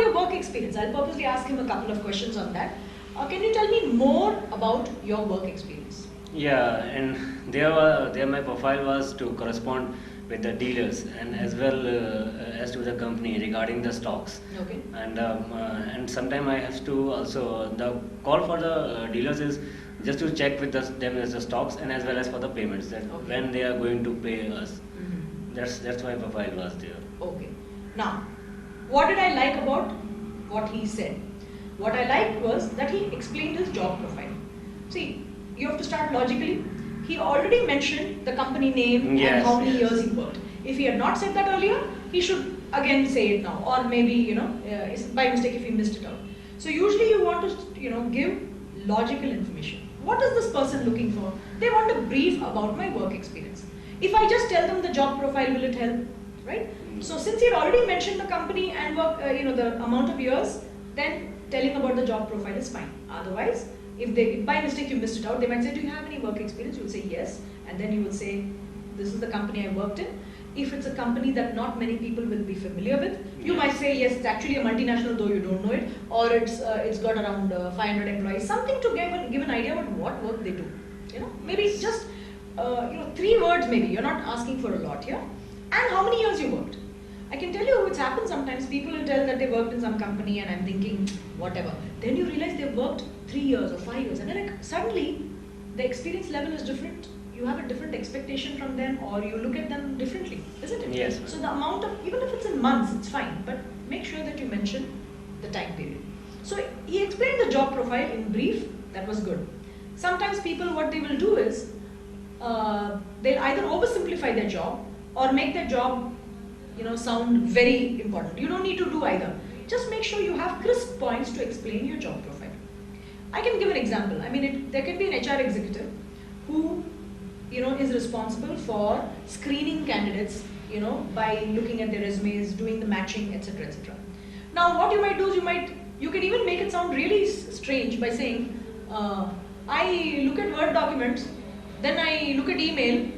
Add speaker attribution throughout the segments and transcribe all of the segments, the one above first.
Speaker 1: your work experience? I'll purposely ask him a couple of questions on that. Can you tell me more about your work experience?
Speaker 2: Yeah, and there my profile was to correspond with the dealers and as well as to the company regarding the stocks.
Speaker 1: Okay.
Speaker 2: And sometime I have to also the call for the dealers is just to check with them as the stocks and as well as for the payments that when they are going to pay us. That's why profile was there.
Speaker 1: Okay. Now, what did I like about what he said? What I liked was that he explained his job profile. See, you have to start logically. He already mentioned the company name and how many years he worked. If he had not said that earlier, he should again say it now, or maybe by mistake if he missed it out. So usually you want to give logical information. What is this person looking for? They want a brief about my work experience. If I just tell them the job profile, will it help? Right? So since he had already mentioned the company and work, the amount of years, then telling about the job profile is fine. Otherwise, if by mistake you missed it out, they might say, do you have any work experience? You will say yes, and then you will say, this is the company I worked in. If it's a company that not many people will be familiar with, you might say, yes, it's actually a multinational, though you don't know it, or it's got around 500 employees, something to give an idea about what work they do. Maybe it's just 3 words maybe, you're not asking for a lot here. And how many years you worked. I can tell you, it's happened sometimes, people will tell that they worked in some company and I'm thinking, whatever. Then you realize they've worked 3 years or 5 years, and then suddenly the experience level is different. You have a different expectation from them, or you look at them differently, isn't it?
Speaker 2: Yes.
Speaker 1: So the amount of, even if it's in months, it's fine, but make sure that you mention the time period. So he explained the job profile in brief, that was good. Sometimes people, what they will do is, they'll either oversimplify their job or make their job sound very important. You don't need to do either. Just make sure you have crisp points to explain your job profile. I can give an example. I mean, there can be an HR executive who, is responsible for screening candidates, by looking at their resumes, doing the matching, etc., etc. Now, what you might do is you can even make it sound really strange by saying, I look at Word documents, then I look at email,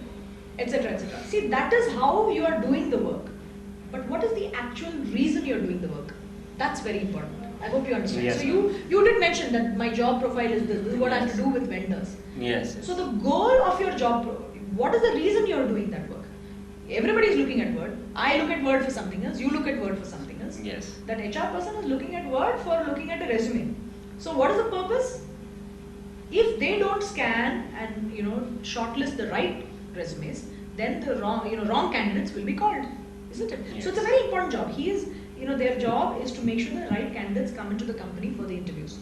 Speaker 1: etc., etc. See, that is how you are doing the work. But what is the actual reason you're doing the work? That's very important. I hope you understand.
Speaker 2: Yes.
Speaker 1: So you did mention that my job profile is this. This is what I have to do with vendors.
Speaker 2: Yes.
Speaker 1: So the goal of your job, what is the reason you're doing that work? Everybody is looking at Word. I look at Word for something else. You look at Word for something else.
Speaker 2: Yes.
Speaker 1: That HR person is looking at Word for looking at a resume. So what is the purpose? If they don't scan and shortlist the right resumes, then the wrong candidates will be called, isn't it?
Speaker 2: Yes.
Speaker 1: So it's a very important job. Their job is to make sure the right candidates come into the company for the interviews.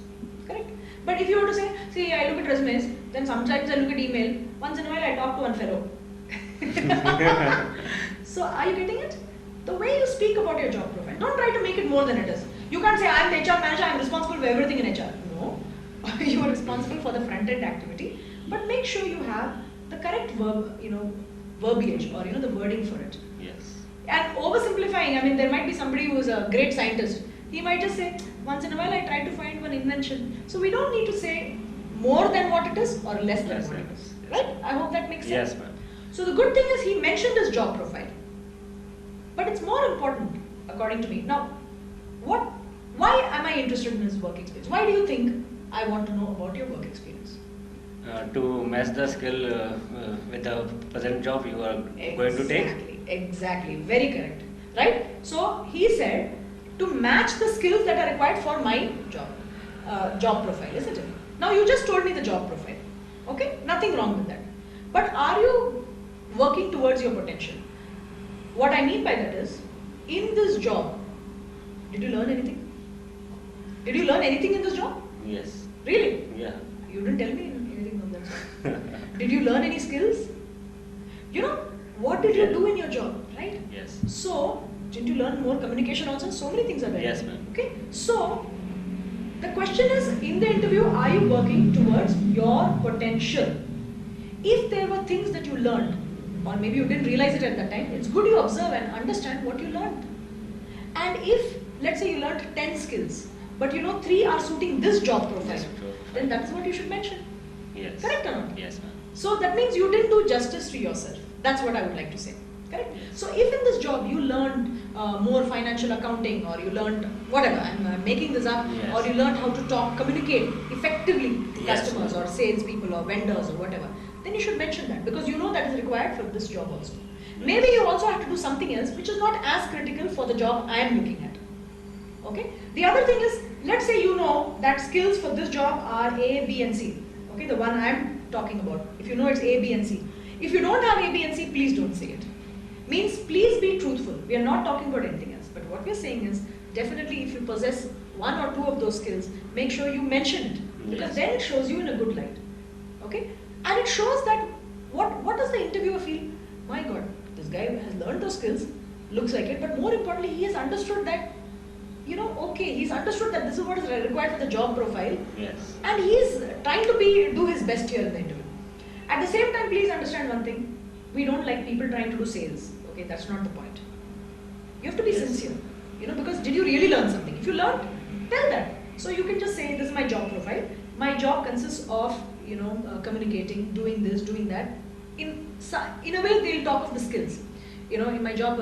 Speaker 1: Correct? But if you were to say, see, I look at resumes, then sometimes I look at email, once in a while I talk to one fellow. So are you getting it? The way you speak about your job profile, don't try to make it more than it is. You can't say, I'm the HR manager, I'm responsible for everything in HR. No, you are responsible for the front-end activity, but make sure you have the correct verbiage or the wording for it.
Speaker 2: Yes.
Speaker 1: And oversimplifying, I mean, there might be somebody who is a great scientist. He might just say, once in a while I try to find one invention. So we don't need to say more than what it is or less than what it is. Right? I hope that makes sense.
Speaker 2: Yes, ma'am.
Speaker 1: So the good thing is he mentioned his job profile. But it's more important, according to me. Now, why am I interested in his work experience? Why do you think I want to know about your work experience?
Speaker 2: To match the skill with the present job you are going to take.
Speaker 1: Exactly, very correct. Right? So he said to match the skills that are required for my job profile, isn't it? Now you just told me the job profile. Okay? Nothing wrong with that. But are you working towards your potential? What I mean by that is, in this job, did you learn anything? Did you learn anything in this job?
Speaker 2: Yes.
Speaker 1: Really?
Speaker 2: Yeah.
Speaker 1: You didn't tell me anything of that sort. Did you learn any skills? What did you do in your job, right?
Speaker 2: Yes.
Speaker 1: So, didn't you learn more communication also? So many things are there.
Speaker 2: Yes, ma'am.
Speaker 1: Okay. So, the question is, in the interview, are you working towards your potential? If there were things that you learned, or maybe you didn't realize it at that time, it's good you observe and understand what you learned. And if, let's say you learned 10 skills, but 3 are suiting this job profile,
Speaker 2: Yes,
Speaker 1: then that's what you should mention.
Speaker 2: Yes.
Speaker 1: Correct or not?
Speaker 2: Yes, ma'am.
Speaker 1: So that means you didn't do justice to yourself. That's what I would like to say. Correct?
Speaker 2: Yes.
Speaker 1: So if in this job you learned more financial accounting, or you learned whatever, I'm making this up,
Speaker 2: Yes.
Speaker 1: or you learned how to communicate effectively to
Speaker 2: Yes.
Speaker 1: customers or salespeople or vendors or whatever, then you should mention that, because you know that is required for this job also. Maybe you also have to do something else which is not as critical for the job I am looking at. Okay? The other thing is, let's say you know that skills for this job are A, B and C. Okay, the one I am talking about. If you know it's A, B and C. If you don't have A, B and C, please don't say it. Means please be truthful. We are not talking about anything else. But what we are saying is, definitely if you possess one or two of those skills, make sure you mention it. Because
Speaker 2: Yes.
Speaker 1: then it shows you in a good light. Okay? And it shows that what does the interviewer feel? My God, this guy has learned those skills, looks like it, but more importantly, he has understood that, okay, he's understood that this is what is required for the job profile,
Speaker 2: Yes.
Speaker 1: and he's trying to do his best here in the interview. At the same time, please understand one thing: we don't like people trying to do sales. Okay, that's not the point. You have to be
Speaker 2: Yes.
Speaker 1: sincere, because did you really learn something? If you learned, tell that. So you can just say, this is my job profile. My job consists of, communicating, doing this, doing that. In a way, they'll talk of the skills. In my job,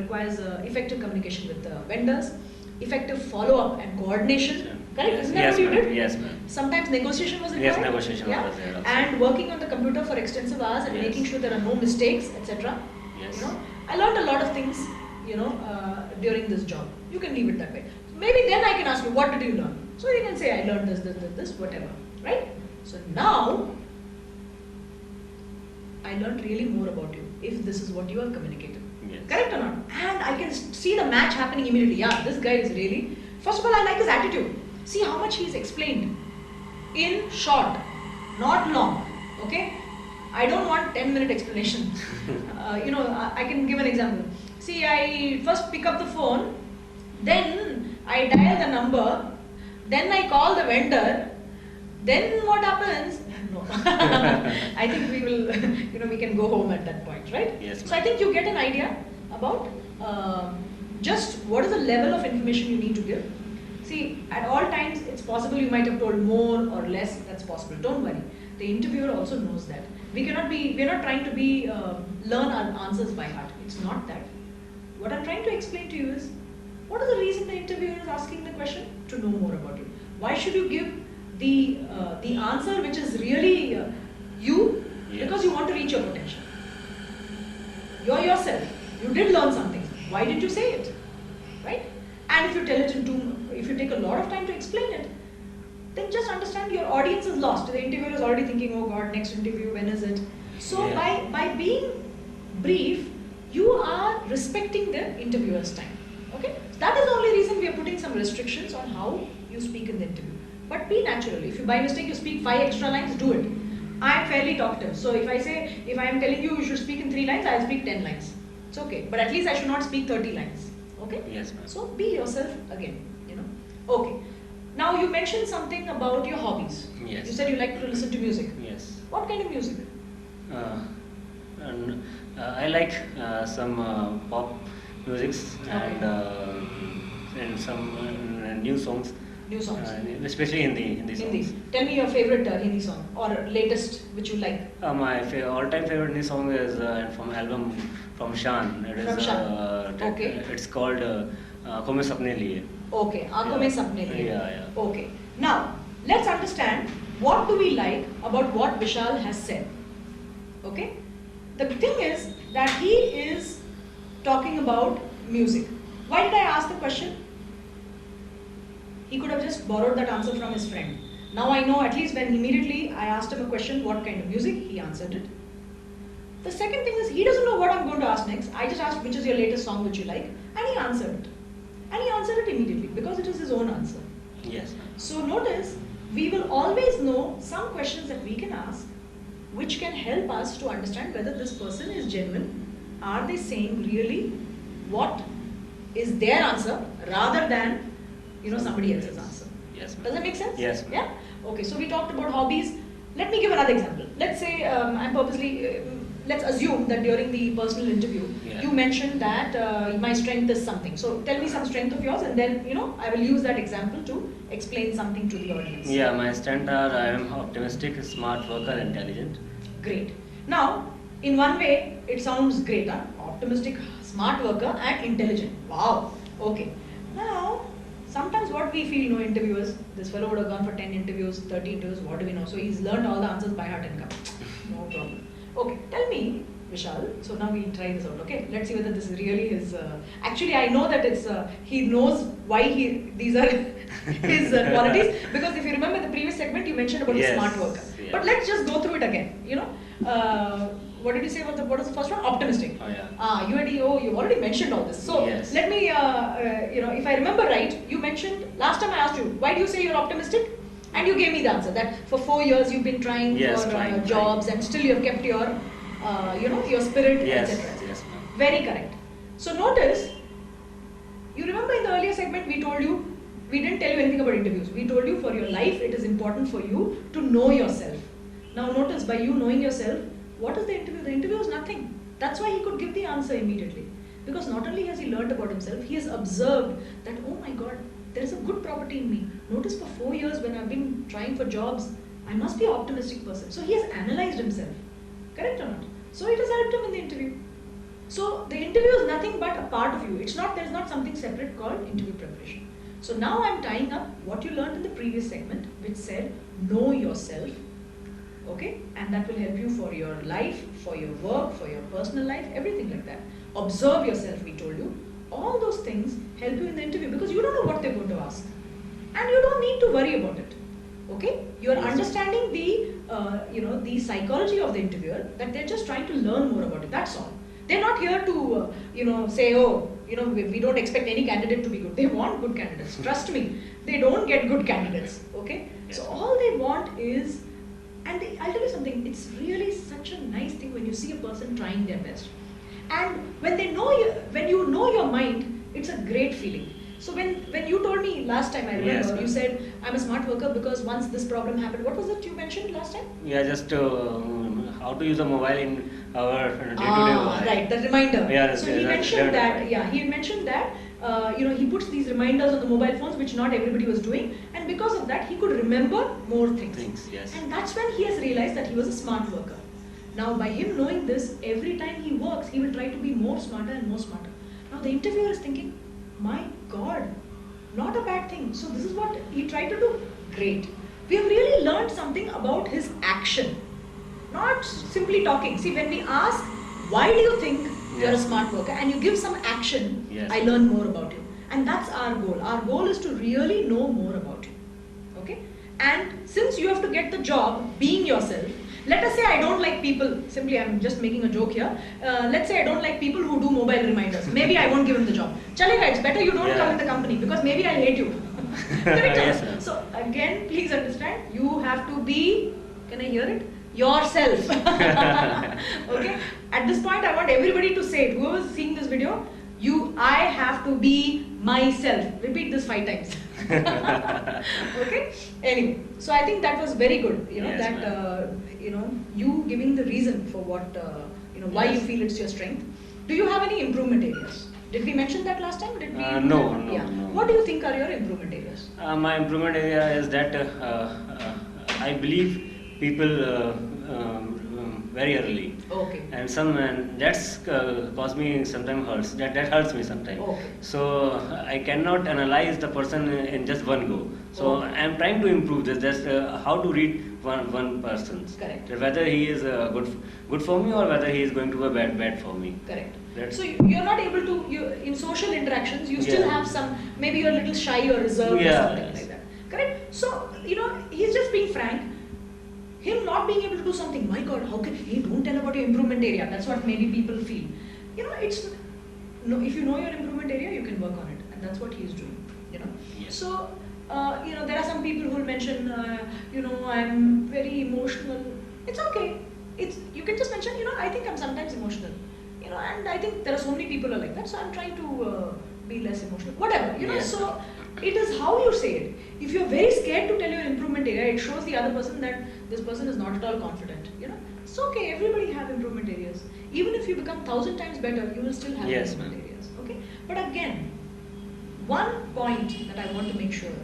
Speaker 1: requires effective communication with vendors, effective follow-up and coordination.
Speaker 2: Yeah.
Speaker 1: Correct?
Speaker 2: Yes.
Speaker 1: Isn't that
Speaker 2: Yes,
Speaker 1: what you
Speaker 2: ma'am.
Speaker 1: did?
Speaker 2: Yes, ma'am.
Speaker 1: Sometimes negotiation was
Speaker 2: Yes,
Speaker 1: required.
Speaker 2: negotiation was there also.
Speaker 1: And working on the computer for extensive hours and
Speaker 2: Yes.
Speaker 1: making sure there are no mistakes, etc.
Speaker 2: Yes.
Speaker 1: I learned a lot of things, during this job. You can leave it that way. Maybe then I can ask you, what did you learn? So you can say, I learned this, whatever. Right? So now, I learned really more about you, if this is what you have communicated.
Speaker 2: Yes.
Speaker 1: Correct or not? And I can see the match happening immediately. Yeah, this guy is really... First of all, I like his attitude. See how much he's explained. In short, not long. Okay? I don't want 10-minute explanation. I can give an example. See, I first pick up the phone, then I dial the number, then I call the vendor, then what happens? No. I think we will, we can go home at that point, right?
Speaker 2: Yes,
Speaker 1: So I think you get an idea about just what is the level of information you need to give. See, at all times, it's possible you might have told more or less, that's possible. Don't worry. The interviewer also knows that. We're not trying to learn our answers by heart. It's not that. What I'm trying to explain to you is, what is the reason the interviewer is asking the question? To know more about you. Why should you give the answer which is really you?
Speaker 2: Yes.
Speaker 1: Because you want to reach your potential. You're yourself. You did learn something. Why did you say it? Right? And if you tell it if you take a lot of time to explain it, then just understand your audience is lost. The interviewer is already thinking, oh God, next interview, when is it? So
Speaker 2: Yeah.
Speaker 1: by being brief, you are respecting the interviewer's time. Okay? That is the only reason we are putting some restrictions on how you speak in the interview. But be natural. If you by mistake you speak 5 extra lines, do it. I am fairly talkative. So if I am telling you should speak in 3 lines, I will speak 10 lines. It's okay. But at least I should not speak 30 lines. Okay?
Speaker 2: Yes, ma'am.
Speaker 1: So be yourself again. Okay. Now you mentioned something about your hobbies.
Speaker 2: Yes.
Speaker 1: You said you like to listen to music.
Speaker 2: Yes.
Speaker 1: What kind of music?
Speaker 2: I like some pop musics
Speaker 1: Okay.
Speaker 2: and some new songs,
Speaker 1: New songs.
Speaker 2: especially Hindi songs.
Speaker 1: Hindi. Tell me your favorite Hindi song or latest which you like.
Speaker 2: My all-time favorite Hindi song is from album from Shan. It is
Speaker 1: From Shan. Okay.
Speaker 2: It's called "Aankhon Mein Sapne Liye."
Speaker 1: Okay. Aankhon Mein Sapne Liye.
Speaker 2: Yeah.
Speaker 1: Okay. Now let's understand what do we like about what Vishal has said. Okay. The thing is that he is talking about music. Why did I ask the question? He could have just borrowed that answer from his friend. Now I know, at least when immediately I asked him a question, what kind of music, he answered it. The second thing is, he doesn't know what I'm going to ask next. I just asked, which is your latest song which you like? And he answered it. And he answered it immediately because it is his own answer.
Speaker 2: Yes.
Speaker 1: So notice, we will always know some questions that we can ask which can help us to understand whether this person is genuine. Are they saying really what is their answer rather than somebody else's answer?
Speaker 2: Yes.
Speaker 1: Does that make sense?
Speaker 2: Yes, ma'am.
Speaker 1: Yeah? Okay, so we talked about hobbies. Let me give another example. Let's say I'm purposely, let's assume that during the personal interview,
Speaker 2: Yeah.
Speaker 1: you mentioned that my strength is something. So tell me some strength of yours and then, I will use that example to explain something to the audience.
Speaker 2: Yeah, my strengths are I am optimistic, smart worker, intelligent.
Speaker 1: Great. Now, in one way, it sounds great, huh? Optimistic, smart worker and intelligent. Wow. Okay. Now, sometimes what we feel, interviewers, this fellow would have gone for 10 interviews, 30 interviews, what do we know? So he's learned all the answers by heart and come. No problem. Okay, tell me, Vishal, so now we'll try this out, okay? Let's see whether this is really his, actually I know that it's, he knows why these are his qualities, because if you remember the previous segment, you mentioned about the smart worker.
Speaker 2: Yes.
Speaker 1: But let's just go through it again, what did you say about what was the first one? Optimistic.
Speaker 2: Oh yeah.
Speaker 1: You already mentioned all this. So
Speaker 2: yes.
Speaker 1: let me, if I remember right, you mentioned, last time I asked you, why do you say you're optimistic? And you gave me the answer that for 4 years you've been trying for jobs and still you have kept your, your spirit,
Speaker 2: yes.
Speaker 1: etc.
Speaker 2: Yes,
Speaker 1: Very correct. So notice, you remember in the earlier segment we told you, we didn't tell you anything about interviews. We told you for your life it is important for you to know yourself. Now notice, by you knowing yourself, what is the interview? The interview is nothing. That's why he could give the answer immediately. Because not only has he learned about himself, he has observed that, oh my God, there is a good property in me. Notice for 4 years when I've been trying for jobs, I must be an optimistic person. So he has analyzed himself. Correct or not? So it has helped him in the interview. So the interview is nothing but a part of you. There is not something separate called interview preparation. So now I'm tying up what you learned in the previous segment, which said, know yourself. Okay, and that will help you for your life, for your work, for your personal life, everything like that. Observe yourself, we told you. All those things help you in the interview because you don't know what they're going to ask. And you don't need to worry about it. Okay, you are understanding the psychology of the interviewer, that they're just trying to learn more about it. That's all. They're not here to, say, we don't expect any candidate to be good. They want good candidates. Trust me, they don't get good candidates. Okay, so all they want is. And I'll tell you something, it's really such a nice thing when you see a person trying their best. And when when you know your mind, it's a great feeling. So when you told me last time, I remember, you said, I'm a smart worker because once this problem happened, what was it you mentioned last time?
Speaker 2: Yeah, just how to use a mobile in our day-to-day life.
Speaker 1: Right, the reminder.
Speaker 2: Yeah,
Speaker 1: so he mentioned that, he mentioned that, he puts these reminders on the mobile phones, which not everybody was doing, and because of that, he could remember more things.
Speaker 2: Yes.
Speaker 1: And that's when he has realized that he was a smart worker. Now, by him knowing this, every time he works, he will try to be more smarter and more smarter. Now, the interviewer is thinking, my God, not a bad thing. So this is what he tried to do. Great. We have really learned something about his action, not simply talking. See, when we ask, why do you think you're a smart worker, and you give some action, I learn more about you. And that's our goal. Our goal is to really know more about you. Okay? And since you have to get the job being yourself, let us say I don't like people, simply I'm just making a joke here. Let's say I don't like people who do mobile reminders. Maybe I won't give him the job. Chalega, it's better you don't come in the company because maybe I'll hate you. Correct? So again, please understand, you have to be, can I hear it? Yourself. Okay? At this point, I want everybody to say it. Whoever's seeing this video, I have to be myself. Repeat this 5 times. Okay? Anyway, so I think that was very good. You giving the reason for what, why you feel it's your strength. Do you have any improvement areas? Did we mention that last time? Did we?
Speaker 2: No.
Speaker 1: What do you think are your improvement areas?
Speaker 2: My improvement area is that I believe people very early.
Speaker 1: Okay.
Speaker 2: And that's caused me sometimes hurts. That hurts me sometimes.
Speaker 1: Okay.
Speaker 2: So I cannot analyze the person in just one go. So I'm trying to improve this. That's how to read one person.
Speaker 1: Correct.
Speaker 2: Whether he is good for me or whether he is going to be bad for me.
Speaker 1: Correct. So you're not able to, in social interactions, you still have some, maybe you're a little shy or reserved or something like that. Correct? So, he's just being frank. Him not being able to do something, my God, how can he don't tell about your improvement area? That's what maybe people feel. If you know your improvement area, you can work on it, and that's what he's doing.
Speaker 2: Yes.
Speaker 1: So, there are some people who will mention, I'm very emotional. It's okay. You can just mention, I think I'm sometimes emotional. And I think there are so many people who are like that, so I'm trying to be less emotional. Whatever, so it is how you say it. If you're very scared to tell your improvement area, it shows the other person that this person is not at all confident. It's okay, everybody have improvement areas. Even if you become 1,000 times better, you will still have improvement areas. Okay? But again, one point that I want to make sure of,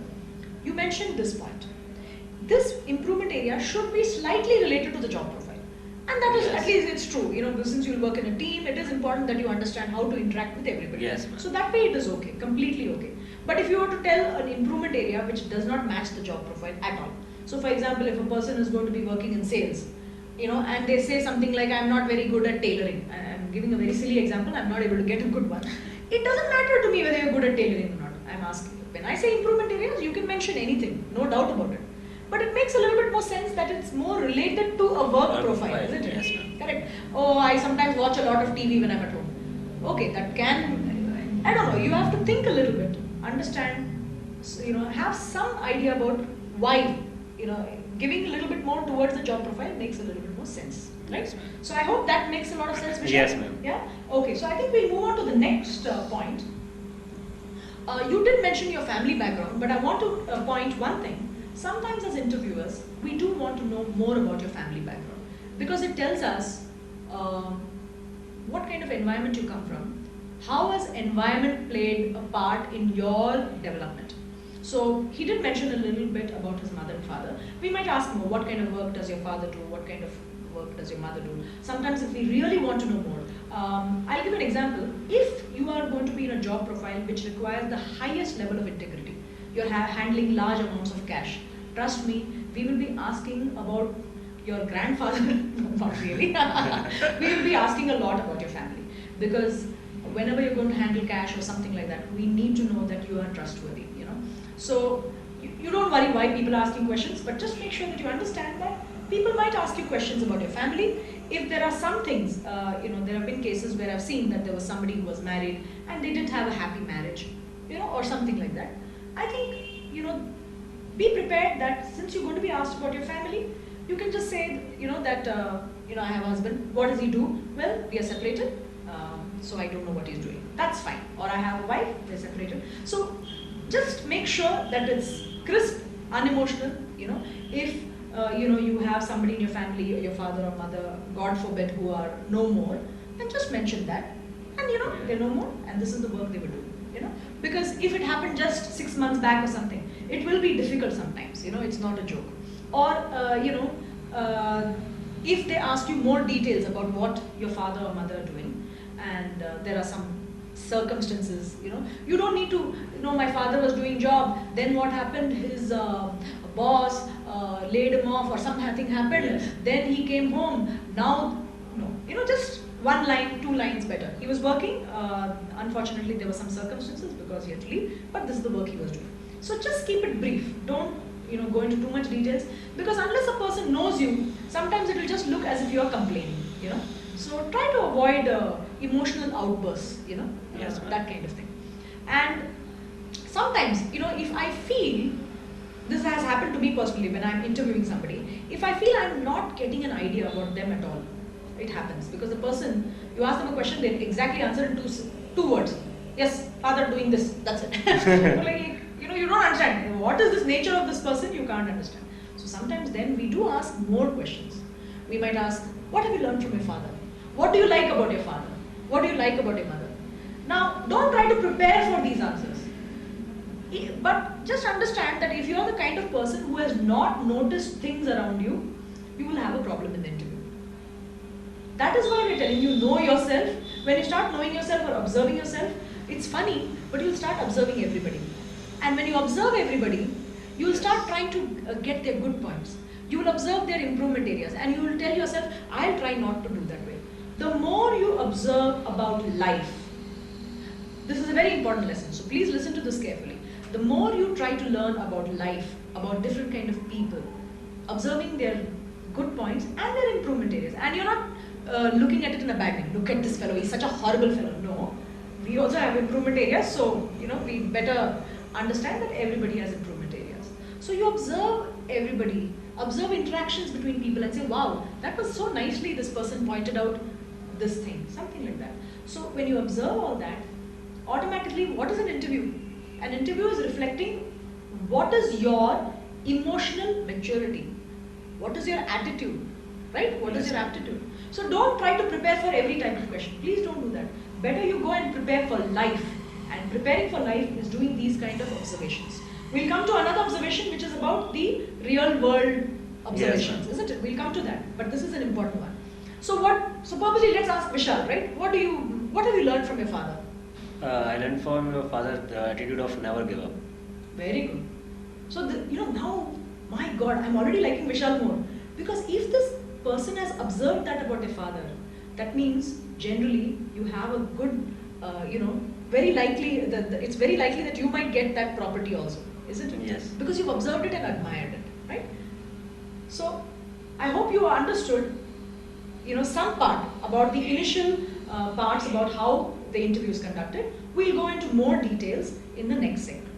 Speaker 1: you mentioned this point. This improvement area should be slightly related to the job profile. And that is,
Speaker 2: Yes.
Speaker 1: at least it's true, since you'll work in a team, it is important that you understand how to interact with everybody.
Speaker 2: Yes, ma'am.
Speaker 1: So that way it is okay, completely okay. But if you were to tell an improvement area which does not match the job profile at all. So for example, if a person is going to be working in sales, and they say something like, I'm not very good at tailoring. I'm giving a very silly example, I'm not able to get a good one. It doesn't matter to me whether you're good at tailoring or not. I'm asking. When I say improvement areas, you can mention anything, no doubt about it. But it makes a little bit more sense that it's more related to a work profile, isn't it?
Speaker 2: Yes, ma'am.
Speaker 1: Correct. Oh, I sometimes watch a lot of TV when I'm at home. Okay, that can, I don't know, you have to think a little bit, understand, have some idea about why, giving a little bit more towards the job profile makes a little bit more sense. Right?
Speaker 2: Yes, ma'am.
Speaker 1: So I hope that makes a lot of sense, Vishal.
Speaker 2: Yes, ma'am.
Speaker 1: Yeah? Okay, so I think we'll move on to the next point. You did mention your family background, but I want to point one thing. Sometimes as interviewers, we do want to know more about your family background because it tells us what kind of environment you come from, how has environment played a part in your development. So he did mention a little bit about his mother and father. We might ask more, what kind of work does your father do, what kind of work does your mother do? Sometimes if we really want to know more, I'll give an example. If you are going to be in a job profile which requires the highest level of integrity, you're handling large amounts of cash, trust me, we will be asking about your grandfather, not really, we will be asking a lot about your family because whenever you're going to handle cash or something like that, we need to know that you are trustworthy, So you don't worry why people are asking questions, but just make sure that you understand that people might ask you questions about your family. If there are some things, there have been cases where I've seen that there was somebody who was married and they didn't have a happy marriage, or something like that. I think, be prepared that since you're going to be asked about your family, you can just say, that, I have a husband. What does he do? Well, we are separated, so I don't know what he's doing. That's fine. Or I have a wife, we're separated. So just make sure that it's crisp, unemotional, if you have somebody in your family, your father or mother, God forbid, who are no more, then just mention that. And they're no more, and this is the work they will do. Because if it happened just 6 months back or something, it will be difficult sometimes. It's not a joke. Or if they ask you more details about what your father or mother are doing, and there are some circumstances, you don't need to, my father was doing job, then what happened, his boss laid him off or something happened,
Speaker 2: Yes.
Speaker 1: then he came home, now, no, just 1 line, 2 lines better. He was working, unfortunately there were some circumstances because he had to leave, but this is the work he was doing. So just keep it brief, don't go into too much details, because unless a person knows you, sometimes it will just look as if you are complaining, So try to avoid emotional outbursts,
Speaker 2: Yes, ma'am.
Speaker 1: that kind of thing. And sometimes, if I feel, this has happened to me personally when I'm interviewing somebody, if I feel I'm not getting an idea about them at all, it happens because the person, you ask them a question, they exactly answer in two words. Yes, father doing this, that's it. Like, you don't understand. What is this nature of this person? You can't understand. So sometimes then we do ask more questions. We might ask, what have you learned from your father? What do you like about your father? What do you like about your mother? Now, don't try to prepare for these answers. But just understand that if you are the kind of person who has not noticed things around you, you will have a problem in the interview. That is why we're telling you, know yourself. When you start knowing yourself or observing yourself, it's funny, but you'll start observing everybody. And when you observe everybody, you'll start trying to get their good points. You will observe their improvement areas and you will tell yourself, I'll try not to do that way. The more you observe about life, this is a very important lesson, so please listen to this carefully. The more you try to learn about life, about different kind of people, observing their good points and their improvement areas, and you're not looking at it in a bad way. Look at this fellow, he's such a horrible fellow. No, we also have improvement areas, so we better understand that everybody has improvement areas. So you observe everybody, observe interactions between people and say, wow, that was so nicely this person pointed out this thing, something like that. So when you observe all that, automatically, what is an interview? An interview is reflecting what is your emotional maturity, what is your attitude, right? What is your aptitude? So don't try to prepare for every type of question. Please don't do that. Better you go and prepare for life. And preparing for life is doing these kind of observations. We'll come to another observation which is about the real world observations,
Speaker 2: Yes,
Speaker 1: isn't it? We'll come to that, but this is an important one. So purposely let's ask Vishal, right? What have you learned from your father?
Speaker 2: I learned from your father the attitude of never give up.
Speaker 1: Very good. So now, my God, I'm already liking Vishal more, because if this person has observed that about their father, that means generally you have a good, very likely that it's very likely that you might get that property also, isn't it?
Speaker 2: Yes.
Speaker 1: Because you've observed it and admired it, right? So I hope you understood, some part about the initial parts about how the interview is conducted. We'll go into more details in the next segment.